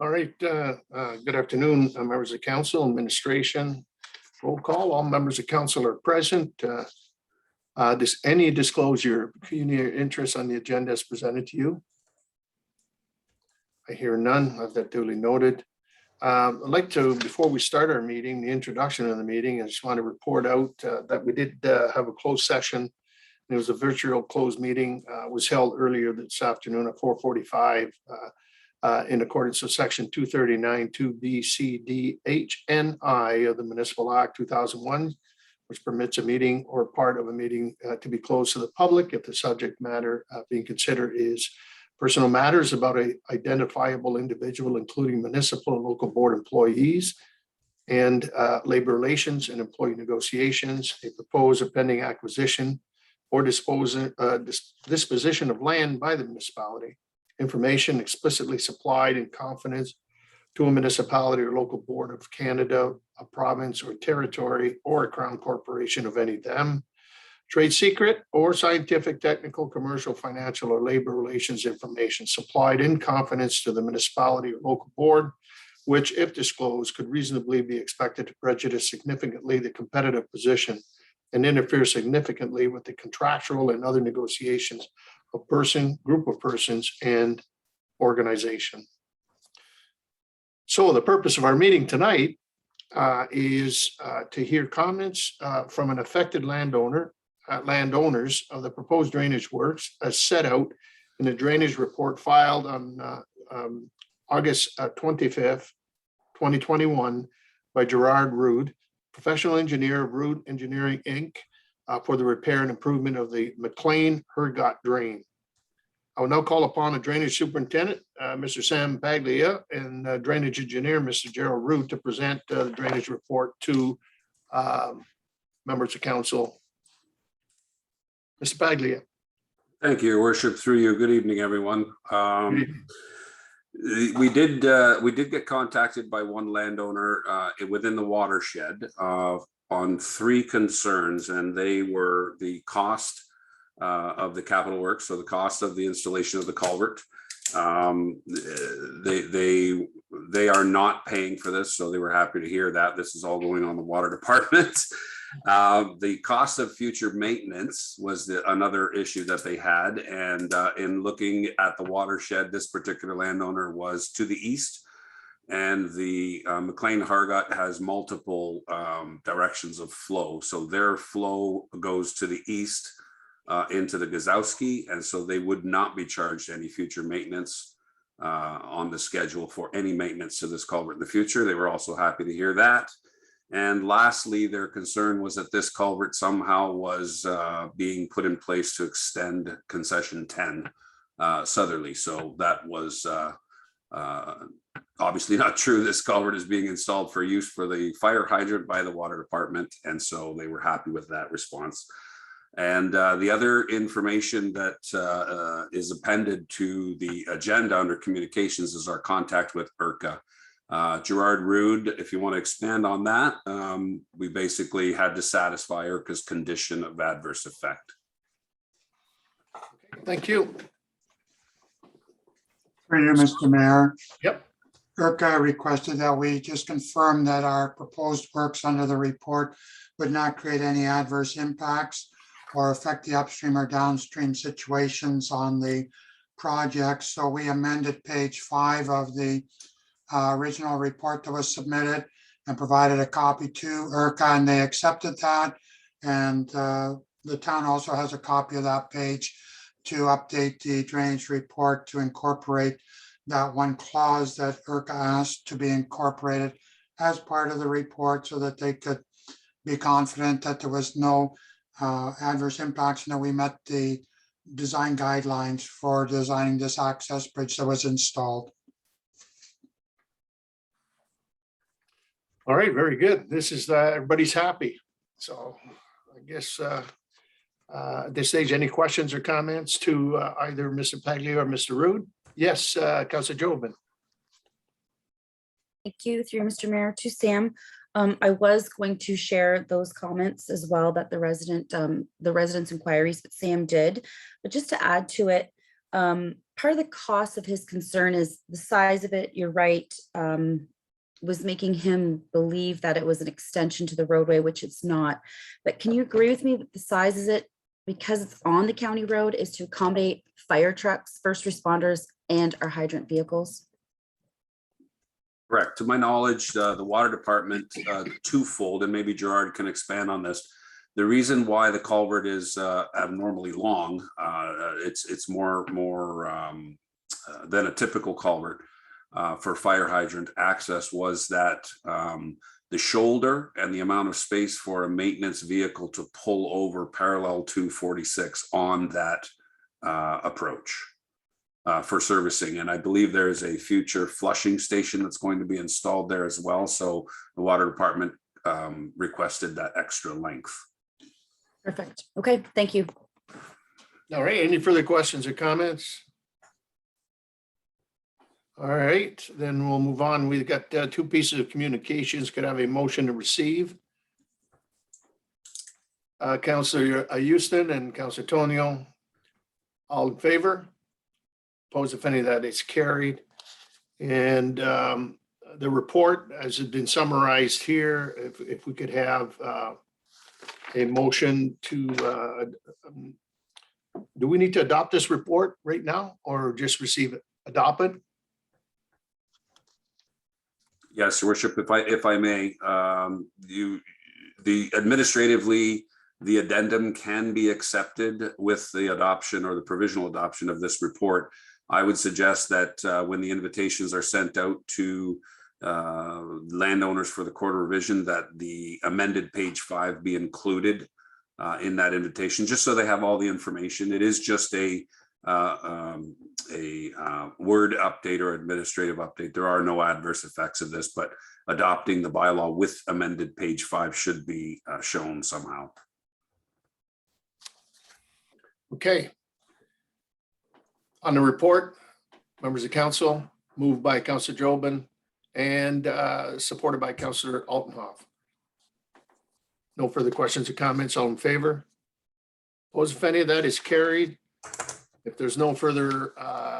All right, good afternoon, members of council, administration. Roll call, all members of council are present. Any disclosure of pecuniary interest on the agenda is presented to you? I hear none. I have that duly noted. I'd like to, before we start our meeting, the introduction of the meeting, I just want to report out that we did have a closed session. It was a virtual closed meeting, was held earlier this afternoon at 4:45 in accordance with section 239 2B C D H N I of the Municipal Act 2001, which permits a meeting or part of a meeting to be closed to the public if the subject matter being considered is personal matters about an identifiable individual, including municipal and local board employees, and labor relations and employee negotiations, a proposed or pending acquisition or disposition of land by the municipality, information explicitly supplied in confidence to a municipality or local board of Canada, a province or territory, or a crown corporation of any of them, trade secret or scientific, technical, commercial, financial, or labor relations information supplied in confidence to the municipality or local board, which, if disclosed, could reasonably be expected to prejudice significantly the competitive position and interfere significantly with the contractual and other negotiations of person, group of persons, and organization. So the purpose of our meeting tonight is to hear comments from an affected landowners of the proposed drainage works as set out in the drainage report filed on August 25th, 2021 by Gerard Rood, professional engineer of Rood Engineering, Inc., for the repair and improvement of the McLean-Hergott drain. I will now call upon the drainage superintendent, Mr. Sam Paglia, and drainage engineer, Mr. Gerald Rood, to present the drainage report to members of council. Mr. Paglia. Thank you, Your Worship. Through you, good evening, everyone. We did get contacted by one landowner within the watershed on three concerns, and they were the cost of the capital work, so the cost of the installation of the culvert. They are not paying for this, so they were happy to hear that. This is all going on the water department. The cost of future maintenance was another issue that they had, and in looking at the watershed, this particular landowner was to the east, and the McLean-Hergott has multiple directions of flow, so their flow goes to the east into the Gazowski, and so they would not be charged any future maintenance on the schedule for any maintenance to this culvert in the future. They were also happy to hear that. And lastly, their concern was that this culvert somehow was being put in place to extend concession 10 southerly. So that was obviously not true. This culvert is being installed for use for the fire hydrant by the water department. And so they were happy with that response. And the other information that is appended to the agenda under communications is our contact with IRCA. Gerard Rood, if you want to expand on that, we basically had to satisfy IRCA's condition of adverse effect. Thank you. Through you, Mr. Mayor. Yep. IRCA requested that we just confirm that our proposed works under the report would not create any adverse impacts or affect the upstream or downstream situations on the project. So we amended page 5 of the original report that was submitted and provided a copy to IRCA, and they accepted that. And the town also has a copy of that page to update the drainage report to incorporate that one clause that IRCA asked to be incorporated as part of the report so that they could be confident that there was no adverse impacts and that we met the design guidelines for designing this access bridge that was installed. All right, very good. This is everybody's happy. So I guess at this stage, any questions or comments to either Mr. Paglia or Mr. Rood? Yes, Councilor Jobin. Thank you, through Mr. Mayor, to Sam. I was going to share those comments as well that the residents' inquiries that Sam did, but just to add to it, Part of the cost of his concern is the size of it. You're right. Was making him believe that it was an extension to the roadway, which it's not. But can you agree with me that the size is it, because it's on the county road, is to accommodate fire trucks, first responders, and our hydrant vehicles? Correct. To my knowledge, the water department, twofold, and maybe Gerard can expand on this. The reason why the culvert is abnormally long, it's more than a typical culvert for fire hydrant access, was that the shoulder and the amount of space for a maintenance vehicle to pull over parallel to 46 on that approach for servicing. And I believe there is a future flushing station that's going to be installed there as well. So the water department requested that extra length. Perfect. Okay, thank you. All right, any further questions or comments? All right, then we'll move on. We've got two pieces of communications. Could I have a motion to receive? Councillor Houston and Councillor Tonio, all in favor? Opposed, if any, that is carried. And the report, as has been summarized here, if we could have a motion to, do we need to adopt this report right now or just receive it, adopt it? Yes, Your Worship, if I may, administratively, the addendum can be accepted with the adoption or the provisional adoption of this report. I would suggest that when the invitations are sent out to landowners for the quarter revision, that the amended page 5 be included in that invitation, just so they have all the information. It is just a word update or administrative update. There are no adverse effects of this, but adopting the bylaw with amended page 5 should be shown somehow. Okay. On the report, members of council, moved by Councillor Jobin and supported by Councillor Altenhoff. No further questions or comments. All in favor? Opposed, if any, that is carried. If there's no further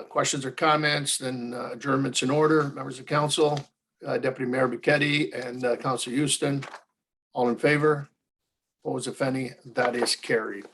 questions or comments, then adjournment's in order. Members of council, Deputy Mayor Bichetti and Councillor Houston, all in favor? Opposed, if any, that is carried.